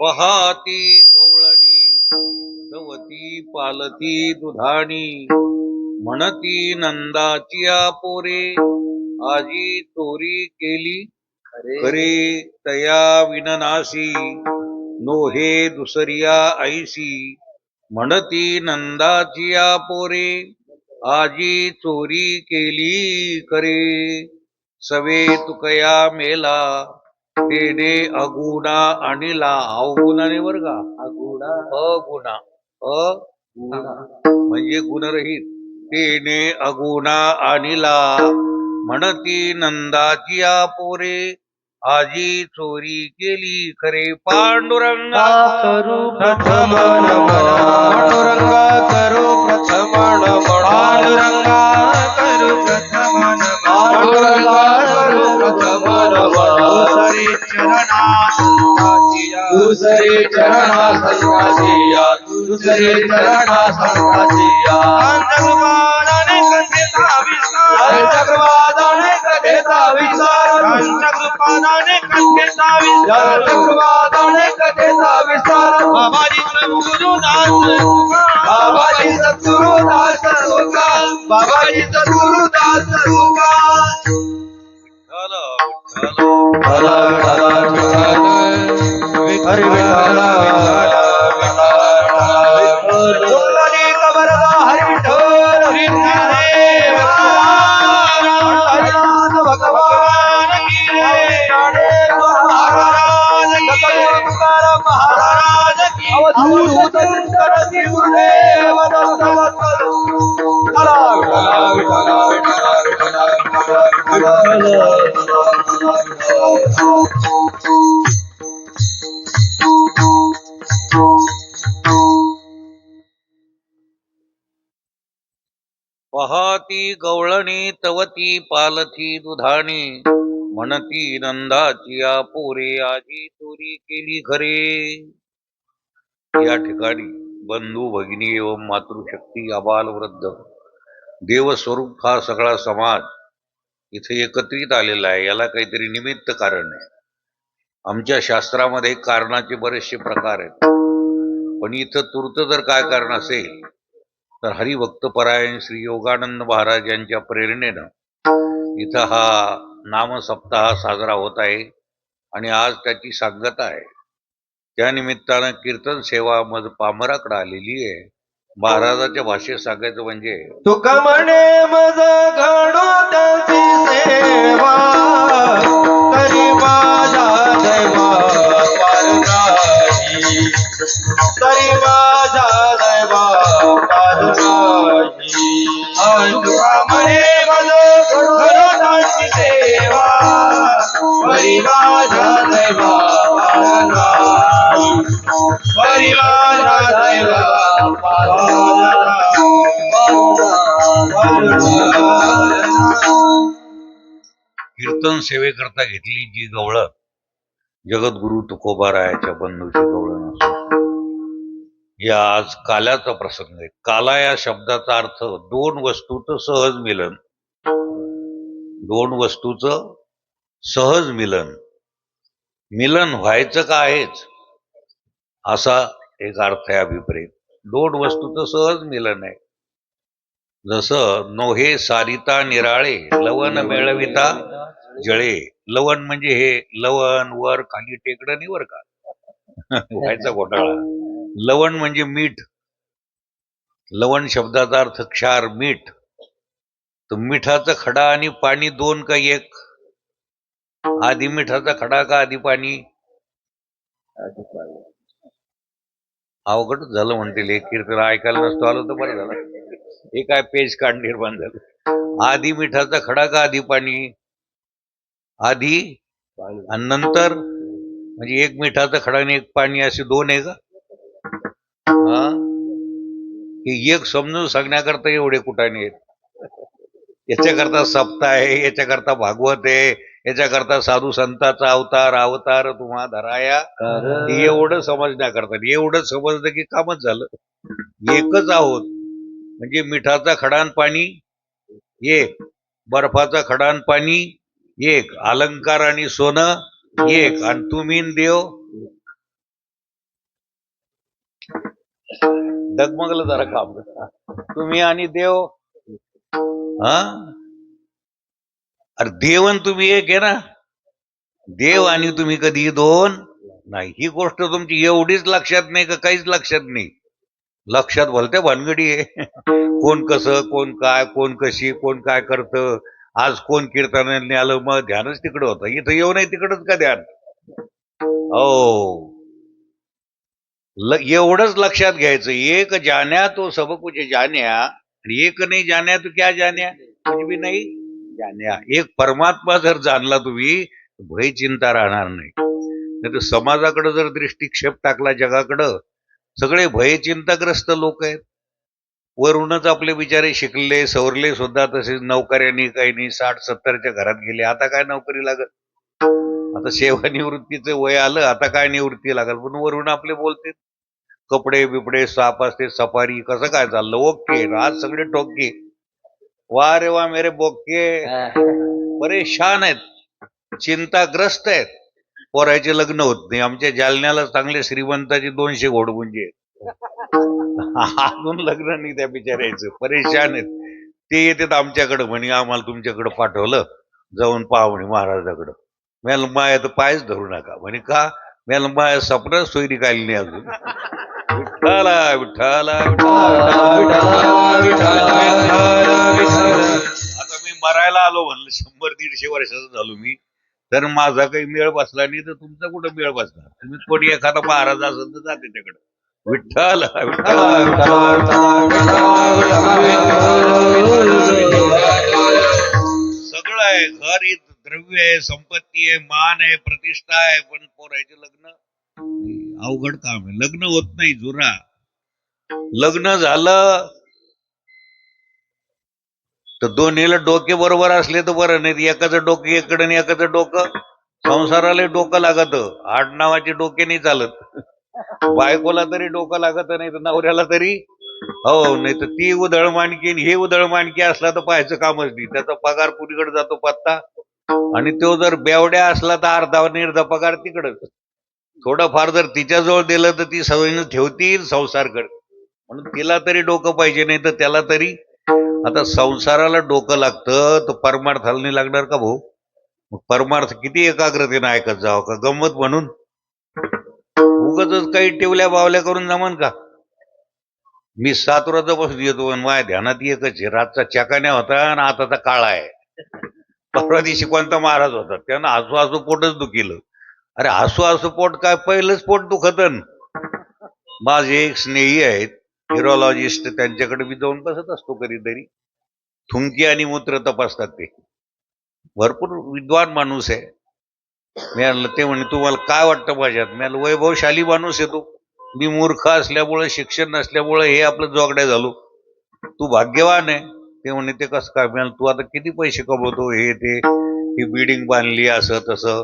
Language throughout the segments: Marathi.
पहाती गवळणी गवती पालती दुधाणी म्हणती नंदाची पोरे आजी चोरी केली खरे तया विननाशी नोहे दुसरिया ऐशी म्हणती नंदाची पोरे आजी चोरी केली करे सवे तुकया मेला तेने अगुणा आणिला अवगुणाने बर का अगुणा म्हणजे गुणरहित तेने अगुणा आणिला म्हणती नंदाची पोरे आजी चोरी केली खरे पांडुरंगा करू प्रथम पांडुरंगा करू प्रथम पांडुरंगा करू प्रथम पांडुरंगा करू प्रथम दुसरे चरणा संताजिया दुसरे चरणा संताजिया चक्रवादाने कथेचा विस्तार चक्रवादाने कथेचा विस्तार चक्रवादाने कथेचा विस्तार चक्रवादाने कथेचा विस्तार बाबाजी सद्गुरुदास बाबाजी सद्गुरुदास बाबाजी सद्गुरुदास हरे पहाती गवळणी तवती पालथी दुधाणी म्हणती नंदाची पोरे आजी चोरी केली खरे. या ठिकाणी बंधू भगिनी एवं मातृशक्ती अबाल वृद्ध देवस्वरूप हा सगळा समाज इथे एकत्रित आलेला आहे. याला काहीतरी निमित्त कारण आहे. आमच्या शास्त्रामध्ये कारणाचे बरेचसे प्रकार आहेत, पण इथं तूर्त जर काय कारण असेल तर हरिभक्तपरायण श्री योगानंद महाराज यांच्या प्रेरणेनं इथं हा नामसप्ताह साजरा होत आहे आणि आज त्याची सांगता आहे. त्या निमित्तानं कीर्तन सेवा मज पामराकडे आलेली आहे. महाराजाच्या भाषेत सांगायचं म्हणजे तुका म्हणे मज घडो त्याची सेवा तरी माझ्या दैवा पार नाही तरी माझ्या दैवा पार नाही. तुका म्हणे मज घडो त्याची सेवा तरी माझ्या दैवा पार नाही तरी माझ्या दैवा पार कीर्तन सेवेकरता घेतली जी गवळण जगद्गुरु तुकोबारायाच्या बंधूची गवळण असो. या आज काल्याचा प्रसंग आहे. काला या शब्दाचा अर्थ दोन वस्तूचं सहज मिलन. दोन वस्तूचं सहज मिलन. मिलन व्हायचं का आहेच असा एक अर्थ आहे अभिप्रेत. दोन वस्तूचं सहज मिलन आहे. जसं नोहे सारिता निराळे लवण मेळविता जळे. लवण म्हणजे हे लवण वर खाली टेकडं नाही वर का व्हायचा घोटाळा. लवण म्हणजे मीठ. लवण शब्दाचा अर्थ क्षार मीठ. तर मिठाचा खडा आणि पाणी दोन का एक? आधी मिठाचा खडा का आधी पाणी? अवघड झालं म्हणतील. एक कीर्तन ऐकायला नसतो आलो तर बरं झालं. हे काय पेज काढ निर्माण झालं. आधी मिठाचा खडा का आधी पाणी? आधी आणि नंतर म्हणजे एक मिठाचा खडा आणि एक पाणी असे दोन आहे का? हे एक समजून सांगण्याकरता एवढे कुठाने आहेत. याच्याकरता सप्ताह आहे, याच्याकरता भागवत आहे, याच्याकरता साधू संतांचा अवतार तुम्हा धराया. एवढं समजण्याकरता. एवढं समजलं की कामच झालं. एकच आहोत म्हणजे मिठाचा खडान पाणी एक, बर्फाचा खडान पाणी एक, अलंकार आणि सोनं एक, आणि तुम्ही न देव डगमगलं जरा काम. तुम्ही आणि देव, हा, अरे देवन तुम्ही एक आहे ना, देव आणि तुम्ही कधी दोन नाही. ही गोष्ट तुमची एवढीच लक्षात नाही का काहीच लक्षात नाही? लक्षात भलत्या भानगडी आहे. कोण कसं, कोण काय, कोण कशी, कोण काय करतं. आज कोण कीर्तनाने आलं, मग ध्यानच तिकडं होतं. इथं येऊ नाही तिकडच का ध्यान? हो, एवढंच लक्षात घ्यायचं, एक जान्या तो सब कुछ जान्या, आणि एक नाही जान्या तो क्या जान्या, कुछ भी नाही जान्या. एक परमात्मा जर जाणला तुम्ही, भय चिंता राहणार नाही. नाही तर समाजाकडे जर दृष्टिक्षेप टाकला, जगाकडं सगळे भयचिंताग्रस्त लोक आहेत. वरूनच आपले बिचारे शिकले सवरले सुद्धा तसेच नोकऱ्यांनी काही नाही, 60-70च्या घरात गेले. आता काय नोकरी लागत? आता सेवानिवृत्तीचं वय आलं, आता काय निवृत्ती लागल? पण वरून आपले बोलते कपडे बिपडे साफ असते, सफारी कसं काय चाललं, ओके. आज सगळे टोके, वा रे वा मेरे बोके, परेशान आहेत, चिंताग्रस्त आहेत. पोरायचे लग्न होत नाही. आमच्या जालन्याला चांगले श्रीमंताचे 200 घोडपुंजे अजून लग्न नाही त्या बिचारायचं, परेशान आहेत. ते येतात आमच्याकडं, म्हणे आम्हाला तुमच्याकडं पाठवलं, जाऊन पाहा म्हणे महाराजाकडं. मॅल माया तर पायच धरू नका म्हणे. का? मॅल माया स्वप्न सोयरी काढली नाही अजून. विठ्ठला विठ्ठला आता मी मरायला आलो म्हणलं, 100-150 वर्षाचा झालो मी, तर माझा काही मेळ बसला नाही, तर तुमचा कुठं मेळ बसला? तुम्ही कोणी एखादा महाराज असेल तर जाते त्याकडे. विठ्ठल सगळं आहे, घर आहे, द्रव्य आहे, संपत्ती आहे, मान आहे, प्रतिष्ठा आहे, पण पोरायचे लग्न अवघड काम आहे. लग्न होत नाही जुरा. लग्न झालं तर दोन्हीला डोके बरोबर असले तर बरं, नाही एकाचं डोकं एकडं आणि एकाचं डोकं. संसाराला डोकं लागत, आडनावाचे डोके नाही चालत. बायकोला तरी डोकं लागत, नाही तर नवऱ्याला तरी. हो, नाही तर ती उधळ मानकी हे उधळ मानकी असला तर पाहायचं कामच नाही. त्याचा पगार पुरीकडे जातो पत्ता, आणि तो जर बेवड्या असला तर अर्धा निर्धा पगार तिकडच. थोडंफार जर तिच्याजवळ दिलं तर ती सवयीनं ठेवतील संसार कर, म्हणून तिला तरी डोकं पाहिजे, नाही तर त्याला तरी. आता संसाराला डोकं लागतं तर परमार्थाला नाही लागणार का भाऊ? मग परमार्थ किती एकाग्रतेने ऐकत जावं का? गंमत म्हणून उगाच काही टिवल्या बावल्या करून जमन का? मी 7 वाजतापासून येतो आणि माझ्या ध्यानात एकच आहे, रातचा चकाण्या होता आणि आताचा काळा आहे. परवा दिवशी कोणता महाराज होता, त्यानं हसू हसू पोटच दुखिलं. अरे हसू हसू पोट काय, पहिलंच पोट दुखतन. माझे एक स्नेही आहेत हिरोलॉजिस्ट, त्यांच्याकडे मी जाऊन बसत असतो कधीतरी. थुंकी आणि मूत्र तपासतात ते, भरपूर विद्वान माणूस आहे. मी ते म्हणे तुम्हाला काय वाटतं माझ्यात? मी वैभवशाली माणूस आहे तो. मी मूर्ख असल्यामुळे, शिक्षण नसल्यामुळे हे आपलं जोगड्या झालो. तू भाग्यवान आहे. ते म्हणे ते कसं काय? मी तू आता किती पैसे कमवतो, हे ते, ही बिल्डिंग बांधली, असं तसं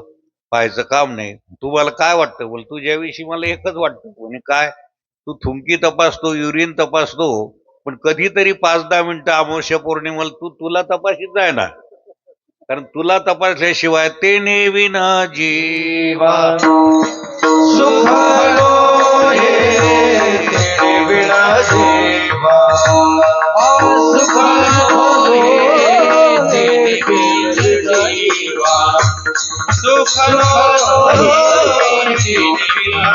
पाहायचं काम नाही. तुम्हाला काय वाटतं? बोल तुझ्याविषयी मला एकच वाटतं. म्हणे काय? तू थुंकी तपासतो, युरिन तपासतो, पण कधीतरी 5-10 मिनिटं अमावस्या पौर्णिमेला तुला तपासित जाय ना. कारण तुला तपासल्याशिवाय ते नेविन जीवा सुखलो हे देविण जीवा, सुखलो हे देविण जीवा, सुखलो हे देविण जीवा.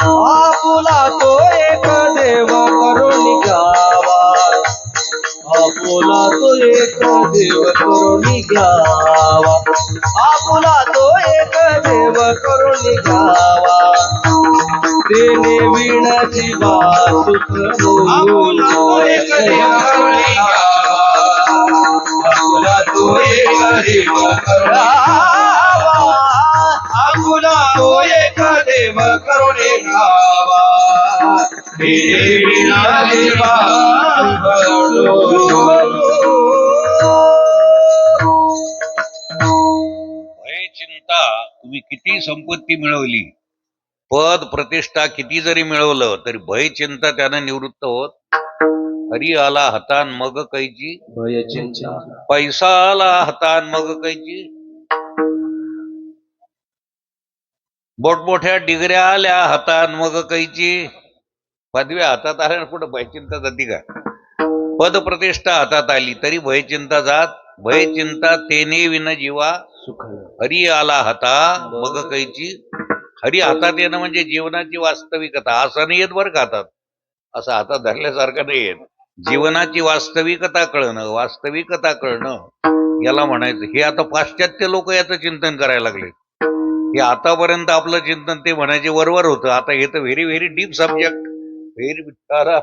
आपुला तो एक देव करुणी गावा, आपुला तो एक देव करुणी घ्यावा, आपुला तो एक देव करुणी घ्यावा, तेने विण जीवा सुख आपुला तो एक देव करुणी घ्यावा, आपुला तो एक देव करुणी घ्यावा, आपुला तो एक देव करुणी घ्यावा, तेने विण जीवा भय चिंता, तुम्ही किती संपत्ती मिळवली, पद प्रतिष्ठा किती जरी मिळवलं तरी भय चिंता त्यानं निवृत्त होत. हरी आला हातान मग कैची, भय चिंता पैसा आला हातान मग कैची. मोठमोठ्या डिगऱ्या आल्या हातान मग कैची. पदव्या हातात आल्या कुठं भयचिंता जाती का? पद प्रतिष्ठा हातात आली तरी भयचिंता जात. भयचिंता तेने विन जीवा, सुख हरी आला हाता मग कैची. हरी हातात येणं म्हणजे जीवनाची वास्तविकता. असं नाही येत बरं का हातात, असं हातात धरल्यासारखं नाही येत. जीवनाची वास्तविकता कळणं, वास्तविकता कळणं याला म्हणायचं. हे आता पाश्चात्य लोक याचं चिंतन करायला लागले. हे आतापर्यंत आपलं चिंतन ते म्हणायचे वरवर होतं. आता हे तर very very deep subject. Very विठ्ठला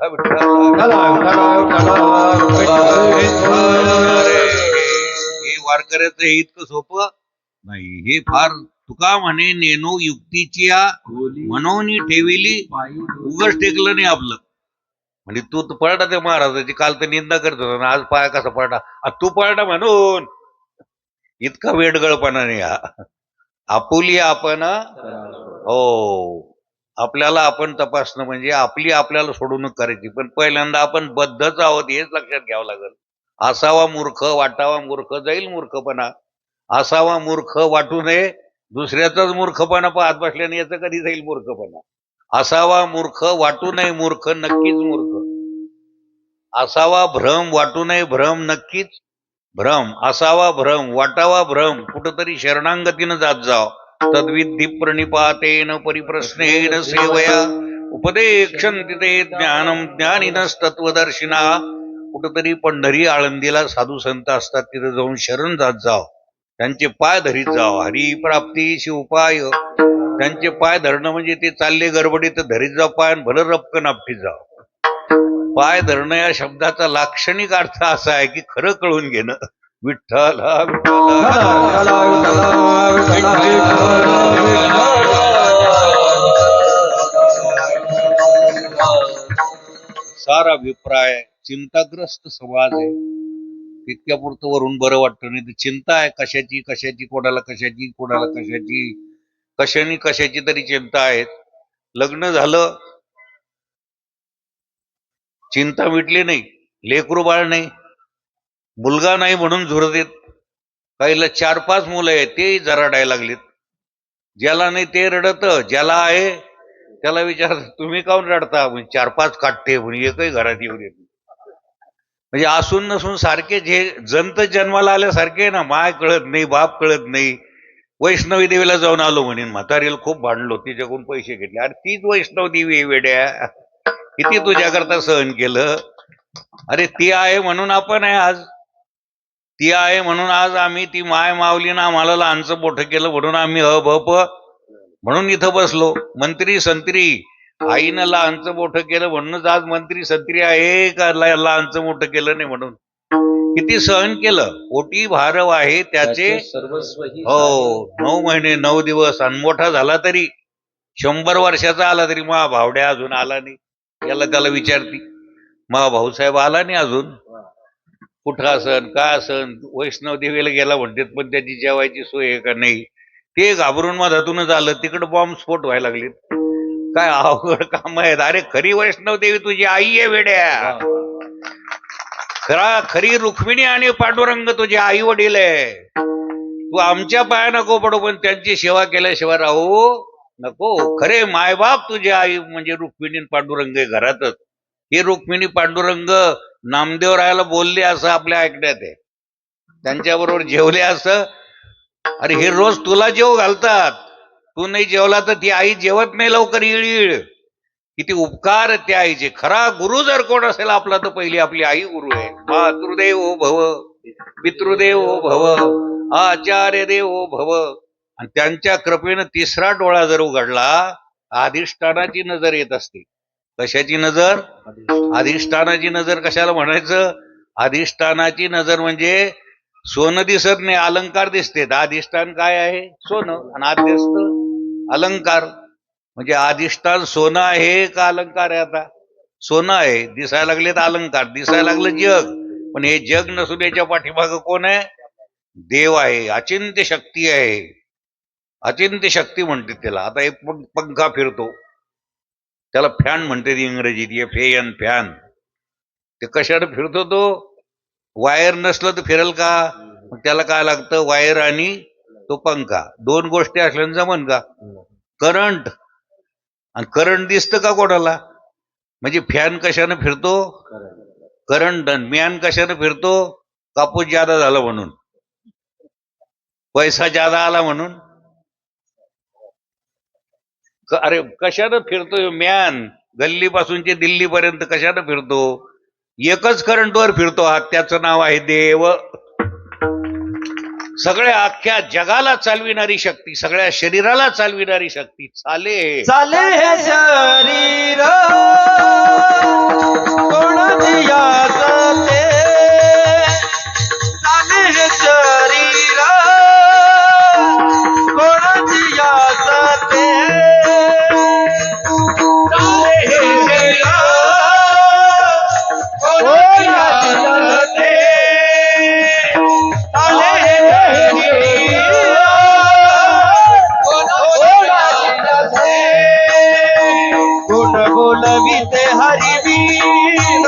हे वारकऱ्याचं हे इतकं सोपं नाही. हे फार तुका म्हणे नेनो युक्तीची म्हणून ठेविली, उगच टेकलं नाही आपलं. म्हणजे तू पळटा ते महाराजाची, काल तर निंदा करत होता ना, आज पाय कसा पळटा, तू पळटा म्हणून. इतका वेडगळपणा नाही हा. आपुली आपण हो, आपल्याला आपण तपासणं म्हणजे आपली आपल्याला सोडून करायची. पण पहिल्यांदा आपण बद्धच आहोत हेच लक्षात घ्यावं लागेल. असावा मूर्ख वाटावा मूर्ख, जाईल मूर्खपणा. असावा मूर्ख वाटू नये, दुसऱ्याचाच मूर्खपणा पाहत बसल्याने याचं कधी जाईल मूर्खपणा. असावा मूर्ख वाटू नये मूर्ख, नक्कीच मूर्ख. असावा भ्रम वाटू नये भ्रम, नक्कीच भ्रम. असावा भ्रम वाटावा भ्रम, कुठंतरी शरणांगतीनं जात जाव. तद्विधी प्रणिपातेन परिप्रश्नेन सेवया, उपदेक्षन्ति ते ज्ञानम ज्ञानिनस्तत्वदर्शिना. कुठंतरी पंढरी आळंदीला साधू संत असतात, तिथे जाऊन शरण जात जाव, त्यांचे पाय धरीत जाव. हरिप्राप्ती उपाय, त्यांचे पाय धरणं म्हणजे ते चालले गडबडीत धरीत जाव पाय, भलं रपकन आपटीत जाव. पाय धरणं या शब्दाचा लाक्षणिक अर्थ असा आहे की खरं कळून घेणं. विठ्ठल सारा अभिप्राय चिंताग्रस्त समाज आहे. तितक्या पुरतं वरून बरं वाटतं. नाही तर चिंता आहे कशाची कशाची, कोणाला कशाची कोणाला कशाची, कशानी कशाची तरी चिंता आहेत. लग्न झालं, चिंता मिटली नाही. लेकरू बाळ नाही, मुलगा नाही म्हणून झुरदेत. काहीला 4-5 मुलं आहेत, तेही रडायला लागलीत. ज्याला नाही ते रडत, ज्याला आहे त्याला विचारत तुम्ही काऊन रडता, म्हणजे 4-5 काढते म्हणजे एकही घरात येऊ देत. म्हणजे असून नसून सारखे जे जंत जन्माला आल्यासारखे ना, माय कळत नाही बाप कळत नाही. वैष्णवी देवीला जाऊन आलो म्हणेन, म्हातारीला खूप भांडलो, तिच्याकडून पैसे घेतले. अरे तीच वैष्णव देवी वेड्या, किती तुझ्याकरता सहन केलं. अरे ती आहे म्हणून आपण आहे आज. ती आहे म्हणून आज आम्ही, ती माय मावलीनं आम्हाला लहानचं मोठं केलं म्हणून आम्ही अभप म्हणून इथं बसलो. मंत्री संत्री आईनं लहानचं मोठं केलं म्हणूनच आज मंत्री संत्री आहे का लहानचं मोठं केलं नाही म्हणून. किती सहन केलं. पोटी भारव आहे त्याचे सर्वस्व. हो, 9 महिने 9 दिवस. आणि मोठा झाला तरी 100 वर्षाचा आला तरी मा भावड्या अजून आला नाही. याला त्याला विचारती, मा भाऊसाहेब आला नाही अजून, कुठं असन काय असन. वैष्णव देवीला गेला म्हणतात, पण त्याची जेवायची सोय आहे का नाही. ते घाबरून मधातूनच आलं. तिकडे बॉम्ब स्फोट व्हायला लागले. काय अवघड काम आहेत. अरे खरी वैष्णव देवी तुझी आई आहे वेड्या. खरी रुक्मिणी आणि पांडुरंग तुझे आई वडील आहे. तू आमच्या पाया नको पडू, पण त्यांची सेवा केल्याशिवाय राहू नको. खरे मायबाप तुझे आई म्हणजे रुक्मिणी पांडुरंग आहे घरातच. हे रुक्मिणी पांडुरंग नामदेवरायाला बोलले असं आपल्या ऐकण्यात आहे. त्यांच्याबरोबर जेवले असं. अरे हे रोज तुला जेव घालतात, तू नाही जेवला तर ती आई जेवत नाही लवकर. येळ किती उपकार त्या आईचे. खरा गुरु जर कोण असेल आपला तर पहिली आपली आई गुरु आहे. मातृदेवो भव, पितृदेवो भव, आचार्य देवो भव. आणि त्यांच्या कृपेनं तिसरा डोळा जर उघडला, अधिष्ठानाची नजर येत असते. कशाची नजर? अधिष्ठानाची नजर. कशाला म्हणायचं? अधिष्ठानाची नजर म्हणजे सोनं दिसत नाही, अलंकार दिसते. अधिष्ठान काय आहे? सोनं. आणि आद्यस्त अलंकार. म्हणजे अधिष्ठान सोनं आहे का अलंकार आहे? आता सोनं आहे, दिसायला लागले तर अलंकार. दिसायला लागलं जग, पण हे जग नसून याच्या पाठीमागं कोण आहे? देव आहे, अचिंत्य शक्ती आहे. अचिंत्य शक्ती म्हणते त्याला. आता एक पंखा फिरतो, त्याला फॅन म्हणते इंग्रजीत, FAN फॅन. ते कशाने फिरतो तो? वायर नसलं तर फिरेल का? मग त्याला काय लागतं? वायर आणि तो पंखा, दोन गोष्टी असल्याने जमन का? करंट. आणि करंट दिसतं का कोणाला? म्हणजे फॅन कशाने फिरतो? करंट. आणि मॅन कशाने फिरतो? कापूस जादा झाला म्हणून, पैसा जादा आला म्हणून. अरे कशानं फिरतो मॅन? गल्लीपासून ते दिल्लीपर्यंत कशानं फिरतो? एकच करंटवर फिरतो हा, त्याचं नाव आहे देव. सगळ्या अख्ख्या जगाला चालविणारी शक्ती, सगळ्या शरीराला चालविणारी शक्ती. चाले चाले हे शरीर कोणाची याचते, चाले हे शरीर कोणाची याचते, चाले हे शरीर कोणाची याचते, चाले हे शरीर गुण बोलविते हरिवीण,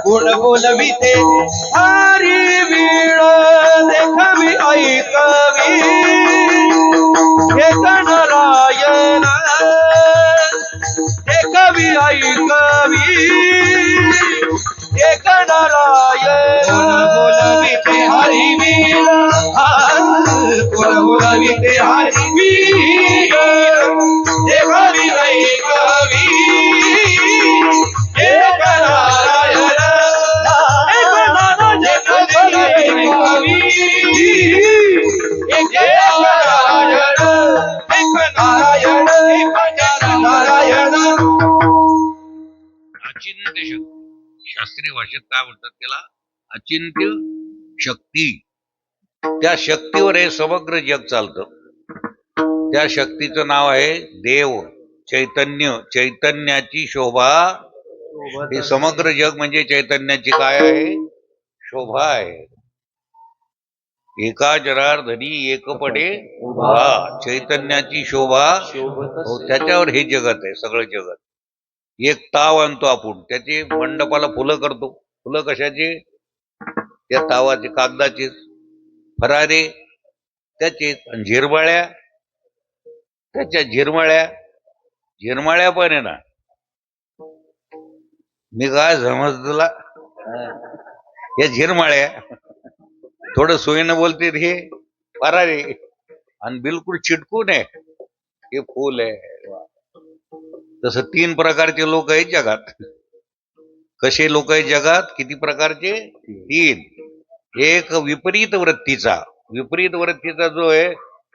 गुण बोलविते हरिवीण, देखवी ऐकवी एक नारायण, देखवी ऐकवी एक नारायण. गुण बोलविते हरिवीण, गुण बोलविते हरिवीण, देखवी ऐकवी एक नारायण, एक नारायण ऐकवी एक नारायण, एक नारायण, एक नारायण. अचिंत्य शक्ती. शास्त्रीय भाषेत काय म्हणतात त्याला? अचिंत्य शक्ती. त्या शक्तीवर हे समग्र जग चालतं. त्या शक्तीचं नाव आहे देव, चैतन्य. चैतन्याची शोभा. हे समग्र जग म्हणजे चैतन्याची काय आहे? शोभा आहे. एका जनार्दनी एकपणे उभा, चैतन्याची शोभा. हो, त्याच्यावर हे जगत आहे, सगळं जगत. एक ताव आणतो आपण, त्याची मंडपाला फुलं करतो. फुलं कशाची? त्या तावाचे, कागदाचे. फरारे त्याचेच. आणि झिरमाळ्या त्याच्या. झिरमाळ्या पण आहे ना. मी काय समजला, या झिरमाळ्या थोडं सोयीनं बोलते हे फरारे, आणि बिलकुल चिटकून आहे हे फुल आहे. तसं 3 प्रकारचे लोक आहेत जगात. कसे लोक आहेत जगात? किती प्रकारचे? 3. एक विपरीत वृत्तीचा. विपरीत वृत्तीचा जो आहे,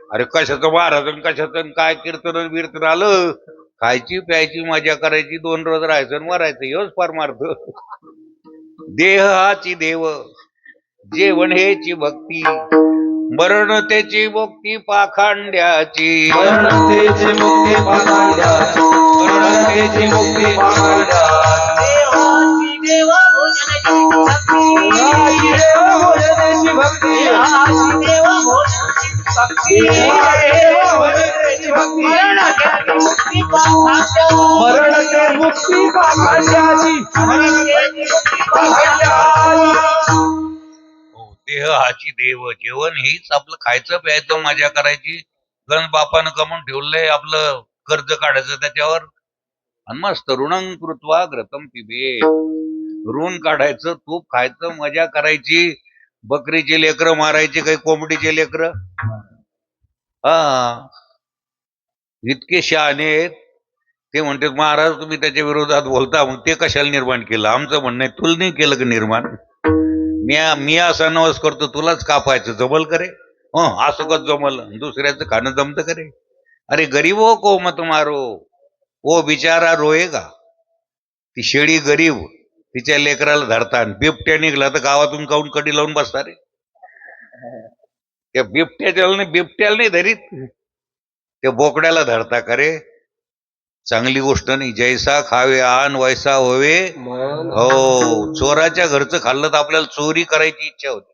अरे कशाचं महाराज, कशाचं काय कीर्तन बिर्तन आलं, खायची प्यायची मजा करायची, 2 रोज राहायचं आणि मरायचं, हेच परमार्थ. देह हाची देव, जेवण हेची भक्ती, मरण त्याची मुक्ती पाखांड्याची, मरण तेची मुक्ती पाखांड्याची, मरण तेची मुक्ती पाखांड्याची, देवा भोजनाची भक्ती, देवा भोजनाची भक्ती, मरण ते मुक्ती पाखांड्याची, देह हाची देव. जेवण हेच आपलं खायचं प्यायचं मजा करायची. गण बापानं कमवून ठेवलंय, आपलं कर्ज काढायचं त्याच्यावर, आणि मस्त ऋणं कृत्वा घृतं पिबेत. ऋण काढायचं, तूप खायचं, मजा करायची, बकरीचे लेकरं मारायचे, काही कोंबडीचे लेकरं. हा, इतके शहाणे आहेत. ते म्हणतात महाराज तुम्ही त्याच्या विरोधात बोलता, मग ते कशाला निर्माण केलं? आमचं म्हणणं आहे, तुला नाही केलं का निर्माण? मी असा नवस करतो, तुलाच कापायचं जमल करे? असं कच जमल? दुसऱ्याचं खाणं जमतं करे? अरे गरीबो को मत मारो, ओ बिचारा रोएगा. ती शेळी गरीब, तिच्या लेकराला धरता, आणि बिबट्या निघला तर गावातून काऊन कडी लावून बसता रे? त्या बिबट्याला नाही धरीत, त्या बोकड्याला धरता का रे? चांगली गोष्ट नाही. जैसा खावे आन वैसा होवे हो. चोराच्या घरचं खाल्लं तर आपल्याला चोरी करायची इच्छा होती.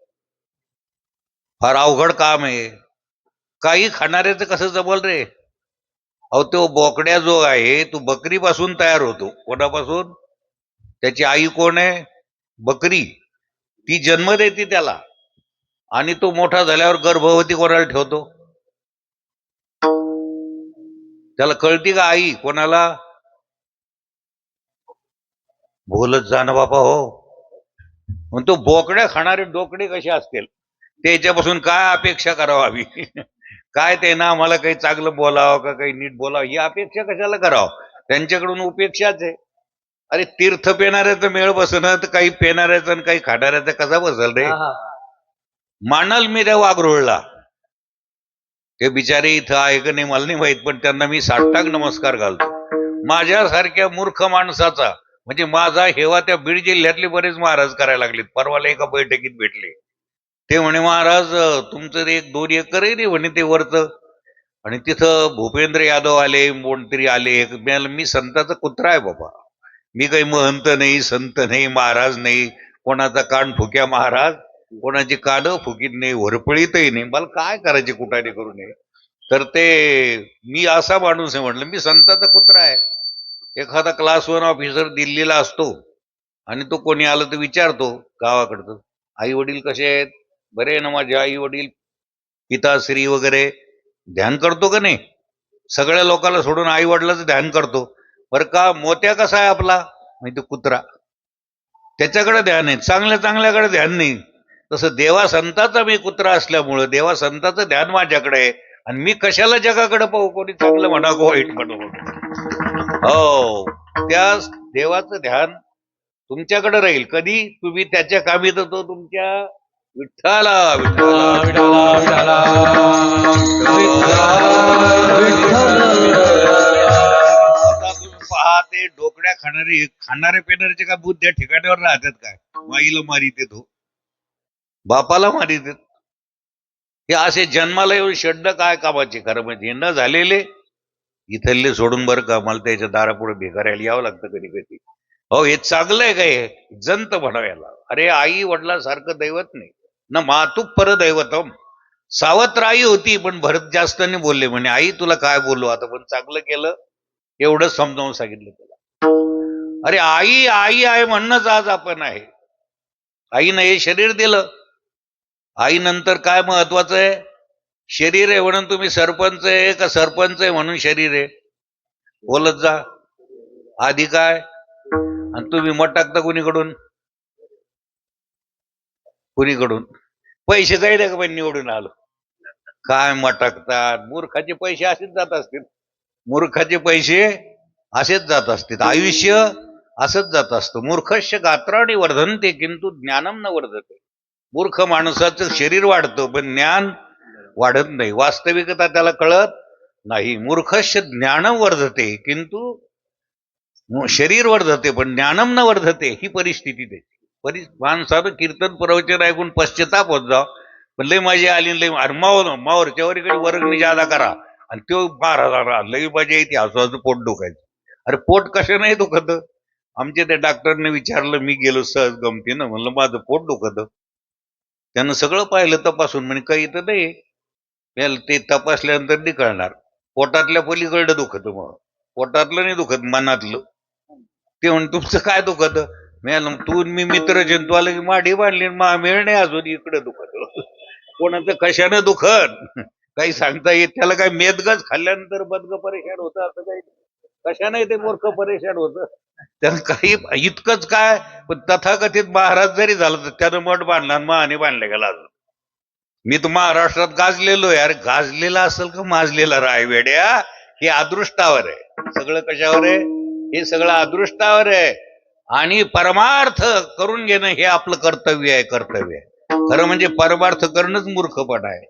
फार अवघड काम आहे. काही खाणाऱ्याचं कसं जमल रे? अहो तो बोकड्या जो आहे तो बकरीपासून तयार होतो. कोणापासून? त्याची आई कोण आहे? बकरी. ती जन्म देते त्याला, आणि तो मोठा झाल्यावर गर्भवती कोणाला ठेवतो? त्याला कळती का आई कोणाला? बोलत जा ना बाबा हो. मग तो बोकड्या खाणारे डोकडे कसे असतील, त्याच्यापासून काय अपेक्षा करावं आम्ही? काय ते ना आम्हाला काही चांगलं बोलावं का काही नीट बोलावं ही अपेक्षा कशाला करावं? त्यांच्याकडून उपेक्षाच आहे. अरे तीर्थ पेणाऱ्याचं मेळ बसणं तर काही पेणाऱ्याचं आणि काही खाणाऱ्याचं कसा बसल रे? मानल मी त्या वाघरोळला, ते बिचारे इथं आहे का नाही मला नाही माहित, पण त्यांना मी साष्टांग नमस्कार घालतो. माझ्यासारख्या मूर्ख माणसाचा म्हणजे माझा हेवा त्या बीड जिल्ह्यातले बरेच महाराज करायला लागलेत. परवाला एका बैठकीत भेटले, ते म्हणे महाराज तुमचं ते 1-2 एकर आहे रे म्हणे ते वरचं, आणि तिथं भूपेंद्र यादव आले, कोणतरी आले. मी संताचा कुत्रा आहे बाबा, मी काही महंत नाही, संत नाही, महाराज नाही, कोणाचा कान फुक्या महाराज, कोणाची कानं फुकीत नाही, वरपळीतही नाही, मला काय करायचे कुठाने करू नये. तर ते मी असा माणूस आहे म्हटलं, मी संताचा कुत्रा आहे. एखादा क्लास 1 ऑफिसर दिल्लीला असतो आणि तो कोणी आलं तर विचारतो गावाकडचं, आई वडील कसे आहेत? बरे ना माझे आई वडील, पिताश्री वगैरे. ध्यान करतो का नाही? सगळ्या लोकांना सोडून आई वडिलाचं ध्यान करतो. बरं का मोत्या कसा आहे आपला? म्हणजे कुत्रा, त्याच्याकडे ध्यान आहे, चांगल्या चांगल्याकडे ध्यान नाही. तसं देवा संताचा मी कुत्रा असल्यामुळं देवा संताचं ध्यान माझ्याकडे आहे, आणि मी कशाला जगाकडे पाहू, कोणी चांगलं म्हणा को वाईट म्हणू. हो, त्या देवाचं ध्यान तुमच्याकडे राहील कधी तुम्ही त्याच्या कामी, तर तो तुमच्या विठ्ठला विठ्ठला विठ्ठला आता तुम्ही पहा, ते डोकड्या खाणारे पेणाऱ्याचे काय बुद्ध्या ठिकाणावर राहतात काय? माईला मारीत येतो, बापाला मारीत येत. हे असे जन्माला येऊन शड्ड काय कामाचे? खरं म्हणजे हे न झालेले इथले सोडून बरं का, मला त्याच्या दारापुढे भिकाऱ्याला यावं लागतं कधी कधी. हो, हे चांगलं आहे काय? जंत म्हणावं याला. अरे आई वडिलांसारखं दैवत नाही ना, मातू परदैवतम. सावत्र आई होती, पण भरत जास्त नाही बोलले म्हणे, आई तुला काय बोललो आता, पण चांगलं केलं एवढंच समजावून सांगितलं त्याला. अरे आई आई आहे म्हणणंच आज आपण आहे. आईनं हे शरीर दिलं, आई नंतर काय महत्वाचं आहे? शरीर आहे म्हणून तुम्ही सरपंच आहे का सरपंच आहे म्हणून शरीर आहे? बोलत जा. आधी काय? आणि तुम्ही मत टाकता कुणीकडून? कुणीकडून? पैसे जाईल का पण निवडून आलो? काय मत टाकतात? मूर्खाचे पैसे असेच जात असतील, मूर्खाचे पैसे असेच जात असतील, आयुष्य असंच जात असतं. मूर्खस्य गात्राणि वर्धनते किंतु ज्ञानम न वर्धते. मूर्ख माणसाचं शरीर वाढतं पण ज्ञान वाढत नाही, वास्तविकता त्याला कळत नाही. मूर्खस्य ज्ञानम वर्धते किंतु शरीर वर्धते पण ज्ञानम न वर्धते, ही परिस्थिती त्याची. माणसानं कीर्तन प्रवचन ऐकून पश्चाताप होत जाव, पण लय मजा आली, लय मावरच्यावर इकडे वर्गणी जादा करा, आणि तो महाराजांना लई मजा येते, हसू पोट दुखायचं. अरे पोट कसं नाही दुखत? आमच्या त्या डॉक्टरने विचारलं, मी गेलो सहज गमतीनं, म्हणलं माझं पोट दुखत. त्यानं सगळं पाहिलं तपासून, म्हणे काही तर नाही. ते तपासल्यानंतर नाही कळणार, पोटातल्या पलीकडं दुखत. मग पोटातलं नाही दुखत, मनातलं. ते म्हण तुमचं काय दुखत? तू मी मित्र जंतू आलं की माडी बांधली, मेळ नाही अजून इकडे दुखत. कोणाचं कशानं दुखत काही सांगता येत? त्याला काय मेदगज खाल्ल्यानंतर बदग परेशान होतं असं काही? कशाने ते मूर्ख परेशान होतं? त्यानं काही इतकंच काय, पण तथाकथित महाराज जरी झालं तर त्यानं मठ बांधला, महाने बांधले गेला. अजून मी तर महाराष्ट्रात गाजलेलो आहे. अरे गाजलेला असेल का माजलेला राय वेड्या? हे अदृष्टावर आहे सगळं. कशावर आहे? हे सगळं अदृष्टावर आहे. आणि परमार्थ करून घेणं हे आपलं कर्तव्य आहे. कर्तव्य आहे खरं म्हणजे परमार्थ करणंच मूर्खपण आहे.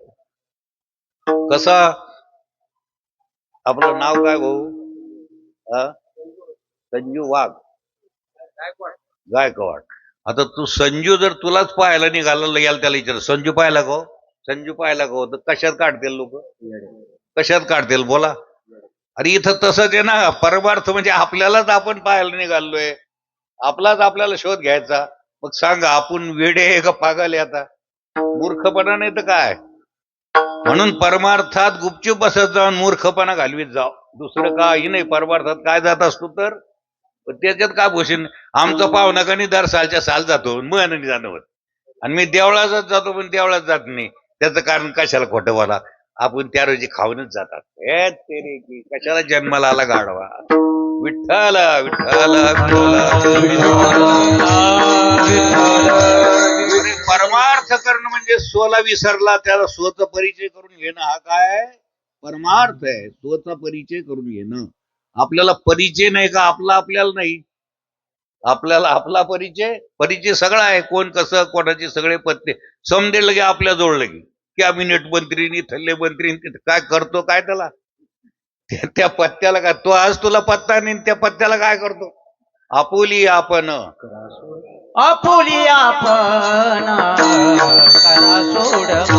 कसा? आपलं नाव काय भाऊ? संजू वाघ गायकवाड. आता तू संजू जर तुलाच पाहायला निघाला याल, त्याला विचार संजू पाहिला का? संजू पाहिला का? तर कशात काढतील लोक? कशात काढतील बोला? अरे इथं तसंच आहे ना. परमार्थ म्हणजे आपल्यालाच आपण पाहायला निघालोय, आपलाच आपल्याला शोध घ्यायचा. मग सांगा आपण वेडे आहे का पागल आहे? आता मूर्खपणा नाही तर काय? म्हणून परमार्थात गुपचूप बसत जाऊन मूर्खपणा घालवीत जाव. दुसरं काही नाही. परमार्थात काय जात असतो तर त्याच्यात काय भूषण. आमचा पाहुणा कणी दर सालच्या साल जातो मन नाही जाणं होत. आणि मी देवळातच जातो पण देवळात जात नाही. त्याचं कारण कशाला खोटं बोला. आपण त्या रोजी खाऊनच जातात. हे तेरे की कशाला जन्माला आला गाढवा. विठ्ठल विठ्ठल परमार्थ करणं म्हणजे स्वला विसरला त्याला स्वचा परिचय करून घेणं हा काय परमार्थ आहे. स्वचा परिचय करून घेणं. आपल्याला परिचय नाही का आपला आपल्याला नाही. आपल्याला आपला परिचय सगळा आहे. कोण कसं कोणाचे सगळे पत्ते समजेल लगे आपल्या जवळ लगे. कॅबिनेट मंत्रीनी थल्ले मंत्री काय करतो काय त्याला त्या पत्त्याला काय. तो आज तुला पत्ता नाही त्या पत्त्याला काय करतो. आपुली आपण आपुली आपण करा सोडवना.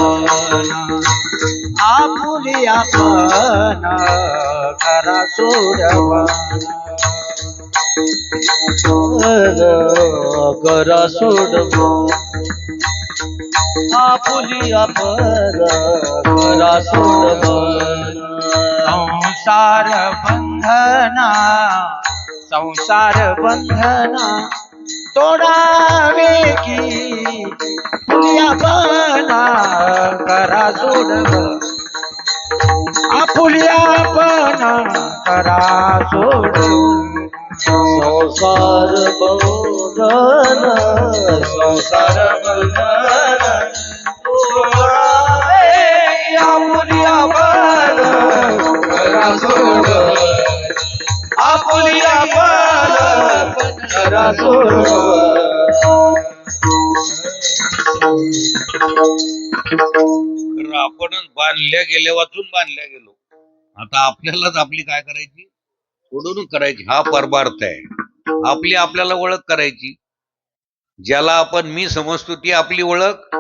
आपुली आपण करा सोडवना. करा सोडवना. आपुली आपण करा सोडवना. संसार बंधना संसार बंधना तोडावे की आपुलियापणा करा सोडवना. आपुलियापणा करा सोडवना. संसार बंधना संसार बंधना तोडावे की आपुलियापणा करा सोडवना. आपुलियापणा करा सोडवना. आपणच बांधल्या गेल्या वाचून बांधल्या गेलो. आता आपल्यालाच आपली काय करायची सोडून करायची. हा परमार्थ आहे. आपली आपल्याला ओळख करायची. ज्याला आपण मी समजतो ती आपली ओळख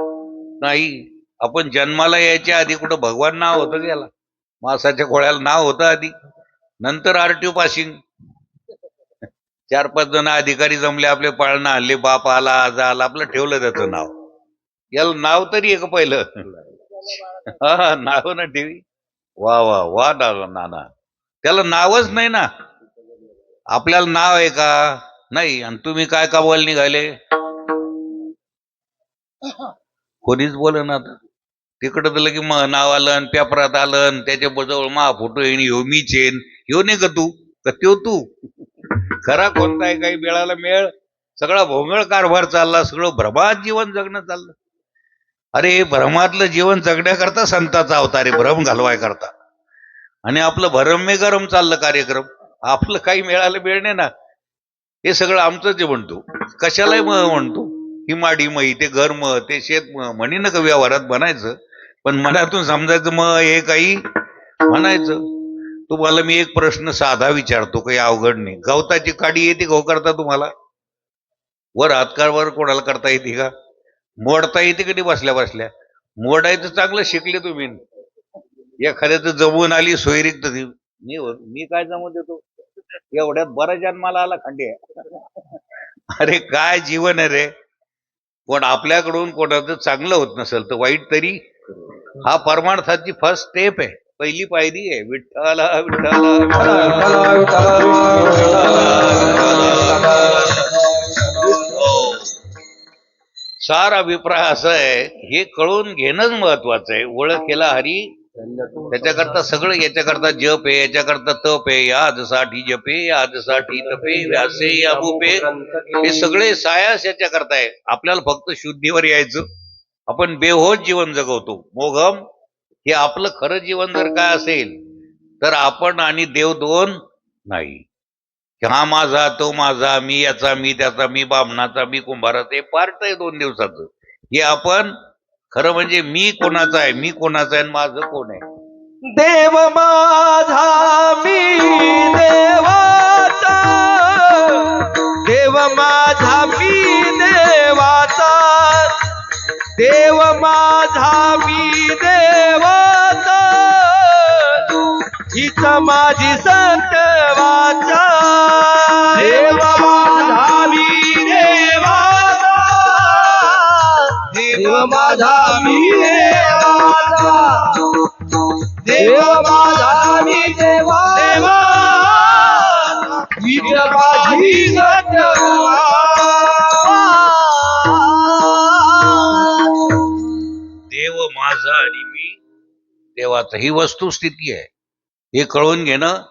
नाही. आपण जन्माला यायच्या आधी कुठं भगवान नाव होतं गेला. मासाच्या गोळ्याला नाव होतं आधी. नंतर आरटीओ पासिंग 4-5 जण अधिकारी जमले आपले पाळणं आणले. बाप आला आज आला आपलं ठेवलं त्याचं नाव. याला नाव तरी एक पहिलं हा नाव ना ठेवी. वा वा वा नाना. त्याला नावच नाही ना. आपल्याला नाव आहे का नाही. आणि तुम्ही काय का बोल निघाले कोणीच बोल ना. आता तिकडं तर लगे नाव आलं पेपरात आलं त्याच्या जवळ मा फोटो येईन ह्यो मीच येईन. ह्यो नाही का तू का त्यो तू खरा कोणता आहे. काही वेळाला मेळ सगळा भोंगळ कारभार चालला. सगळं भ्रमात जीवन जगणं चाललं. अरे भ्रमातलं जीवन जगण्याकरता संताचा अवतार आहे. भ्रम घालवाय करता. आणि आपलं भरमे गरम चाललं कार्यक्रम. आपलं काही मिळालं वेळ नाही ना. हे सगळं आमचंच जे म्हणतो. कशालाही म्हणतो. ही माडी मही ते घर म ते शेत म्हणी ना का व्यवहारात म्हणायचं. पण मनातून समजायचं हे काही म्हणायचं. तुम्हाला मी एक प्रश्न साधा विचारतो काही अवघड नाही. गवताची काडी येते गहू करता तुम्हाला वर हातकारवर कोणाला करता येते का. मोडता येते कधी बसल्या बसल्या. मोडायचं चांगलं शिकले तुम्ही. एखाद्याचं जमून आली सोयरीक तर मी काय जमू देतो एवढ्यात बरा जन्माला आला खंडे. अरे काय जीवन आहे रे. पण आपल्याकडून कोणाचं चांगलं होत नसेल तर वाईट तरी. हा परमार्थाची फर्स्ट स्टेप आहे. पहिली पायरी आहे. विठ्ठल सार अभिप्राय असा आहे. हे कळून घेणंच महत्वाचं आहे. ओळखेला हरी त्याच्याकरता सगळं. याच्याकरता जप आहे याच्याकरता तप आहे. याजसाठी जपे याजसाठी तपे व्यासे अमुपे हे सगळे सायास याच्याकरता आहे. आपल्याला फक्त शुद्धीवर यायचं. आपण बेहोश जीवन जगवतो. मोघम हे आपलं खरं जीवन जर काय असेल तर आपण आणि देव दोन नाही. हा माझा तो माझा मी याचा मी त्याचा मी बामणाचा मी कुंभाराचा हे पार्ट आहे 2 दिवसाचं. हे आपण खरं म्हणजे मी कोणाचा आहे मी कोणाचा आहे माझं कोण आहे. देव माझा मी देवाचा. देव माझा मी देवाचा. देव माझा मी देवाचा. हीच माझी संतवाचा. देव माझा मी देवाचा. देव माझा मी देवाचा. देव माझा मी देवा देवा हीच माझी देव माझा आणि मी देवाचा, ही वस्तुस्थिती आहे. हे कळून घेणं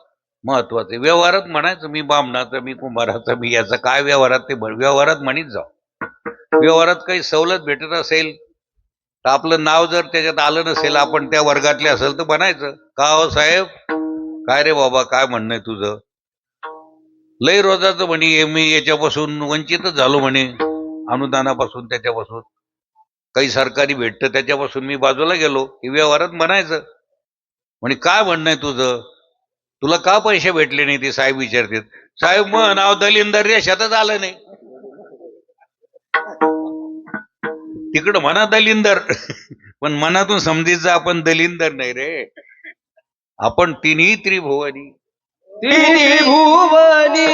महत्वाचं. व्यवहारात म्हणायचं मी बामणाचा, मी कुंभाराचा, मी याचा काय व्यवहारात ते व्यवहारात म्हणीत जाऊ. व्यवहारात काही सवलत भेटत असेल तर आपलं नाव जर त्याच्यात आलं नसेल, आपण त्या वर्गातले असेल तर म्हणायचं का हो साहेब, काय रे बाबा, काय म्हणणं आहे तुझं? लय रोजाचं म्हणे मी याच्यापासून वंचितच झालो म्हणे, अनुदानापासून, त्याच्यापासून काही सरकारी भेटतं त्याच्यापासून मी बाजूला गेलो, हे व्यवहारात म्हणायचं. म्हणे काय म्हणणं आहे तुझं, तुला का पैसे भेटले नाही? ते साहेब विचारतात. साहेब मग नाव दलिंदर रेषातच आलं नाही. तिकडं म्हणा दलिंदर, पण मनातून समजायचं आपण दलिंदर नाही रे, आपण तिन्ही त्रिभुवनी. तिन्ही भुवनी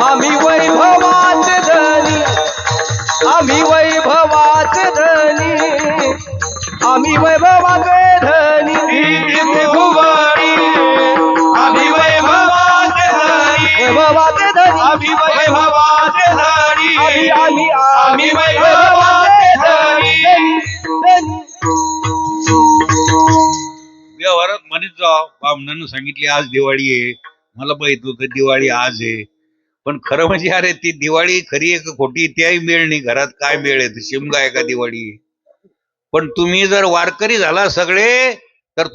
आम्ही वैभवाचे धनी, आम्ही वैभवाचे धनी, आम्ही वैभवाचे धनी. तिन्ही भुवनी आम्ही वैभवाचे धनी, वैभवाचे धनी, आम्ही वैभवाचे धनी, आम्ही वैभवाचे धनी. व्यवहारात म्हणत जाव. बामणानं सांगितले आज दिवाळी आहे, मला माहित होतं दिवाळी आज आहे, पण खरं म्हणजे अरे ती दिवाळी खरी आहे का खोटी त्याही मेळ नाही. घरात काय मेळ आहे, शिमगा आहे का दिवाळी? पण तुम्ही जर वारकरी झाला सगळे तर